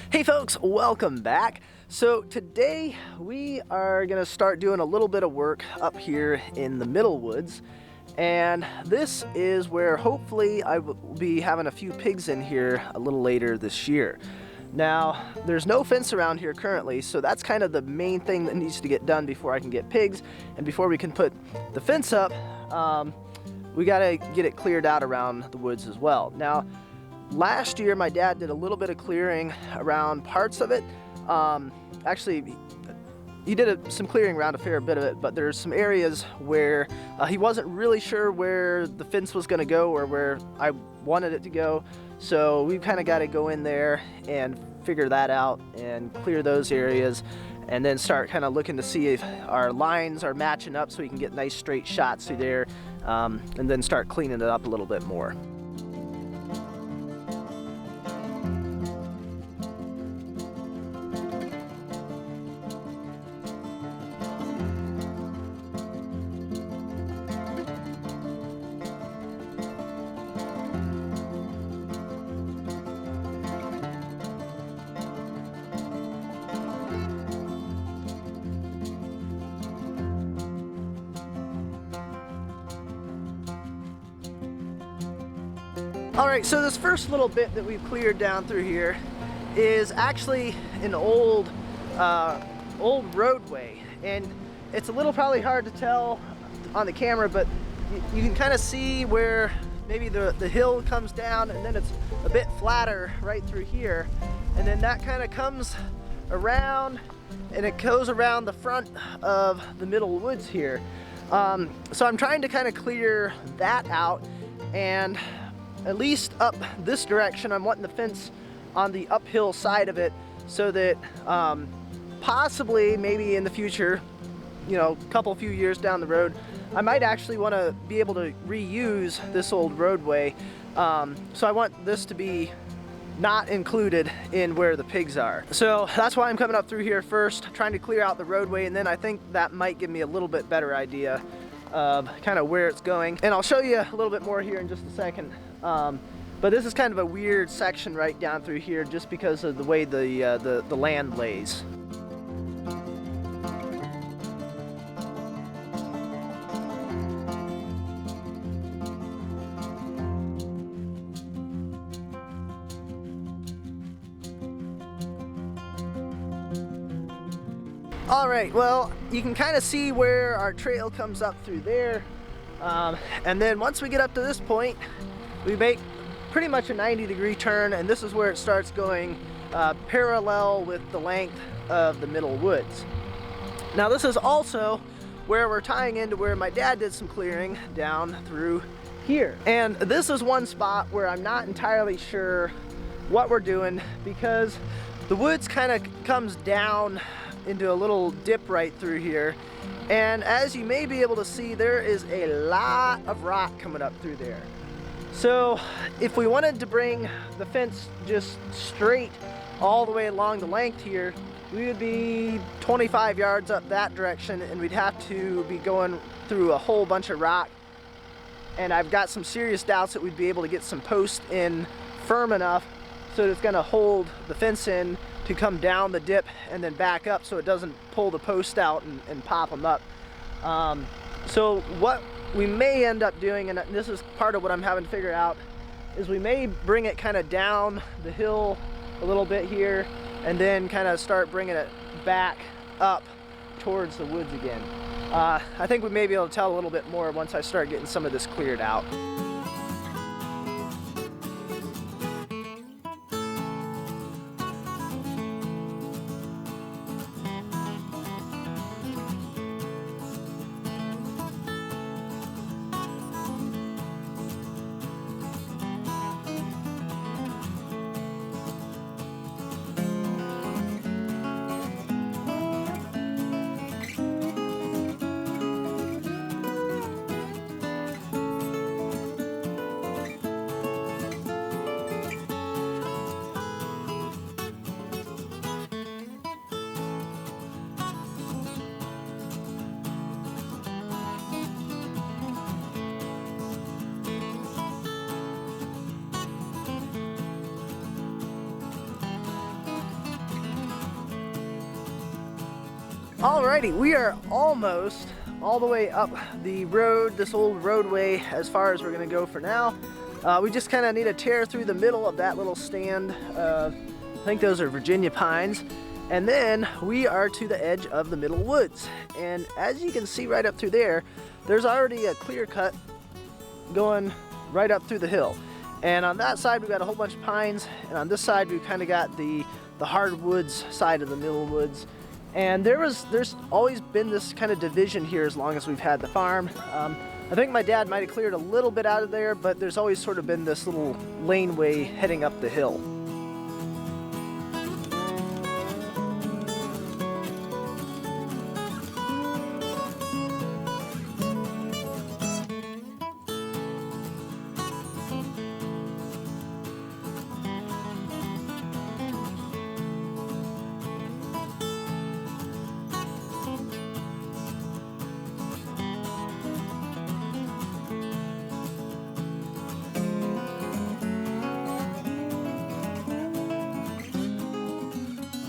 Hey folks, welcome back. So today we are going to start doing a little bit of work up here in the middle woods, and this is where hopefully I will be having a few pigs in here a little later this year. Now there's no fence around here currently, so that's kind of the main thing that needs to get done before I can get pigs, and before we can put the fence up, we got to get it cleared out around the woods as well. Now last year, my dad did a little bit of clearing around parts of it. Actually, he did some clearing around a fair bit of it, but there's some areas where he wasn't really sure where the fence was going to go or where I wanted it to go. So we've kind of got to go in there and figure that out and clear those areas, and then start kind of looking to see if our lines are matching up so we can get nice straight shots through there, and then start cleaning it up a little bit more. All right, so this first little bit that we've cleared down through here is actually an old roadway, and it's a little probably hard to tell on the camera, but you can kind of see where maybe the hill comes down, and then it's a bit flatter right through here, and then that kind of comes around and it goes around the front of the middle woods here. So I'm trying to kind of clear that out, and at least up this direction, I'm wanting the fence on the uphill side of it so that possibly maybe in the future, you know, a few years down the road, I might actually want to be able to reuse this old roadway. So I want this to be not included in where the pigs are. So that's why I'm coming up through here first, trying to clear out the roadway, and then I think that might give me a little bit better idea of kind of where it's going. And I'll show you a little bit more here in just a second. But this is kind of a weird section right down through here just because of the way the land lays. All right, well, you can kind of see where our trail comes up through there. And then once we get up to this point, we make pretty much a 90-degree turn, and this is where it starts going parallel with the length of the middle woods. Now this is also where we're tying into where my dad did some clearing down through here. And this is one spot where I'm not entirely sure what we're doing, because the woods kind of comes down into a little dip right through here, and as you may be able to see, there is a lot of rock coming up through there. So if we wanted to bring the fence just straight all the way along the length here, we would be 25 yards up that direction, and we'd have to be going through a whole bunch of rock, and I've got some serious doubts that we'd be able to get some posts in firm enough so that it's going to hold the fence in to come down the dip and then back up so it doesn't pull the post out and pop them up. So what we may end up doing, and this is part of what I'm having to figure out, is we may bring it kind of down the hill a little bit here and then kind of start bringing it back up towards the woods again. I think we may be able to tell a little bit more once I start getting some of this cleared out. Alrighty, we are almost all the way up the road, this old roadway, as far as we're gonna go for now. We just kind of need to tear through the middle of that little stand. I think those are Virginia pines. And then we are to the edge of the middle woods. And as you can see right up through there, there's already a clear cut going right up through the hill. And on that side, we've got a whole bunch of pines. And on this side, we've kind of got the hardwoods side of the middle woods. And there's always been this kind of division here as long as we've had the farm. I think my dad might have cleared a little bit out of there, but there's always sort of been this little laneway heading up the hill.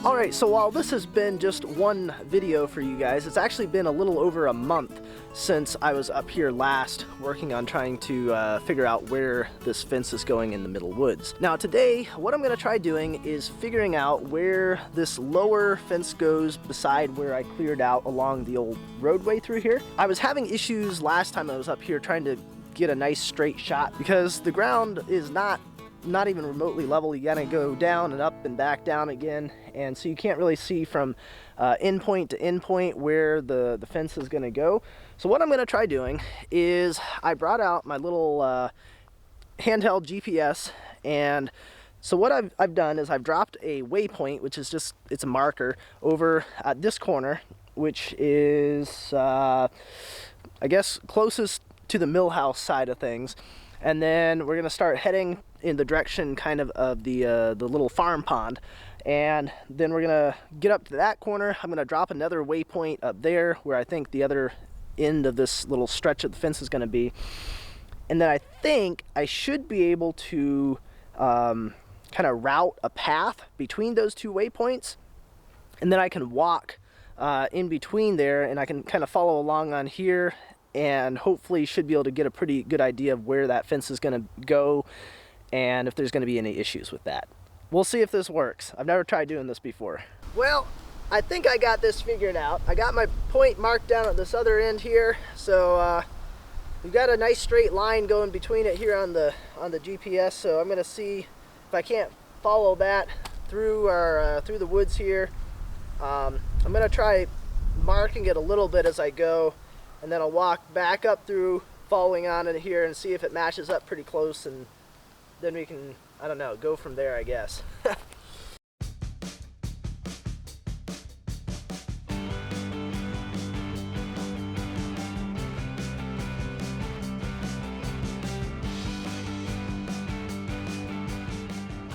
Alright, so while this has been just one video for you guys, it's actually been a little over a month since I was up here last working on trying to figure out where this fence is going in the middle woods. Now today, what I'm going to try doing is figuring out where this lower fence goes beside where I cleared out along the old roadway through here. I was having issues last time I was up here trying to get a nice straight shot because the ground is not even remotely level. You gotta go down and up and back down again, and so you can't really see from end point to end point where the fence is gonna go. So what I'm gonna try doing is I brought out my little handheld GPS, and so what I've done is I've dropped a waypoint, which is just, it's a marker over at this corner, which is I guess closest to the mill house side of things. And then we're gonna start heading in the direction kind of the little farm pond, and then we're gonna get up to that corner. I'm gonna drop another waypoint up there where I think the other end of this little stretch of the fence is gonna be, and then I think I should be able to kind of route a path between those two waypoints, and then I can walk in between there, and I can kind of follow along on here, and hopefully should be able to get a pretty good idea of where that fence is going to go and if there's going to be any issues with that. We'll see if this works. I've never tried doing this before. Well, I think I got this figured out. I got my point marked down at this other end here, so we've got a nice straight line going between it here on the GPS. So I'm going to see if I can't follow that through our through the woods here. I'm going to try marking it a little bit as I go, and then I'll walk back up through, following on in here, and see if it matches up pretty close, and then we can, I don't know, go from there, I guess.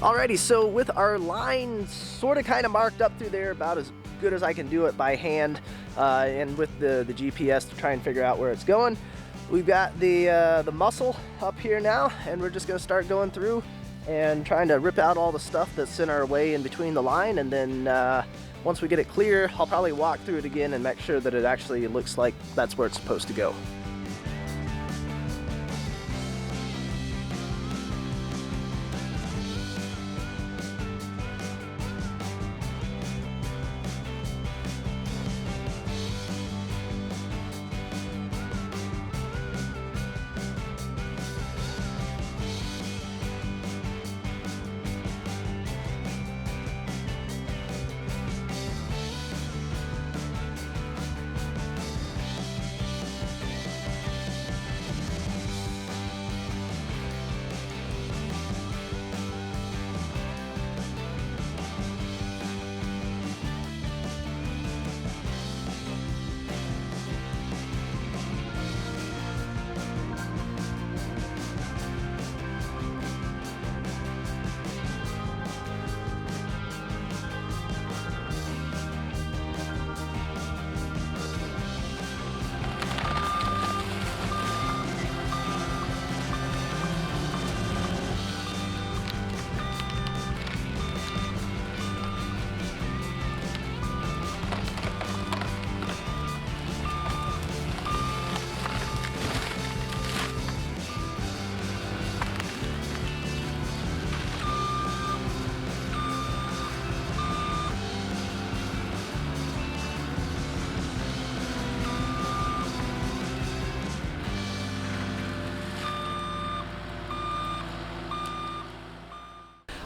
Alrighty, so with our line sort of kind of marked up through there, about as good as I can do it by hand, and with the GPS to try and figure out where it's going. We've got the muscle up here now, and we're just going to start going through and trying to rip out all the stuff that's in our way in between the line, and then once we get it clear, I'll probably walk through it again and make sure that it actually looks like that's where it's supposed to go.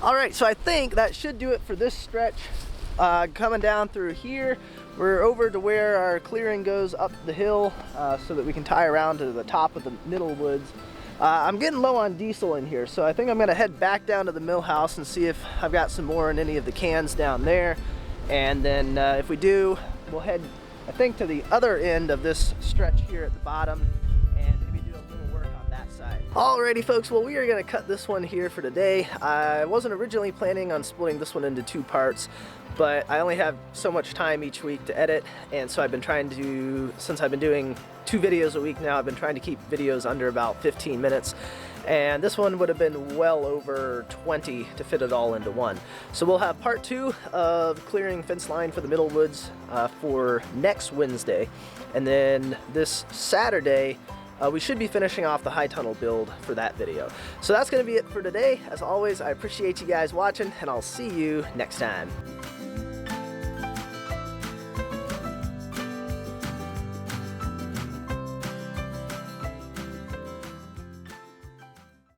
All right, so I think that should do it for this stretch. Coming down through here, we're over to where our clearing goes up the hill so that we can tie around to the top of the middle woods. I'm getting low on diesel in here, so I think I'm gonna head back down to the mill house and see if I've got some more in any of the cans down there. And then if we do, we'll head, I think, to the other end of this stretch here at the bottom and maybe do a little work on that side. Alrighty folks, well, we are gonna cut this one here for today. I wasn't originally planning on splitting this one into 2 parts, but I only have so much time each week to edit, and so I've been trying to, since I've been doing 2 videos a week now, I've been trying to keep videos under about 15 minutes, and this one would have been well over 20 to fit it all into one. So we'll have part 2 of clearing fence line for the middle woods for next Wednesday, and then this Saturday we should be finishing off the high tunnel build for that video. So that's going to be it for today. As always, I appreciate you guys watching, and I'll see you next time.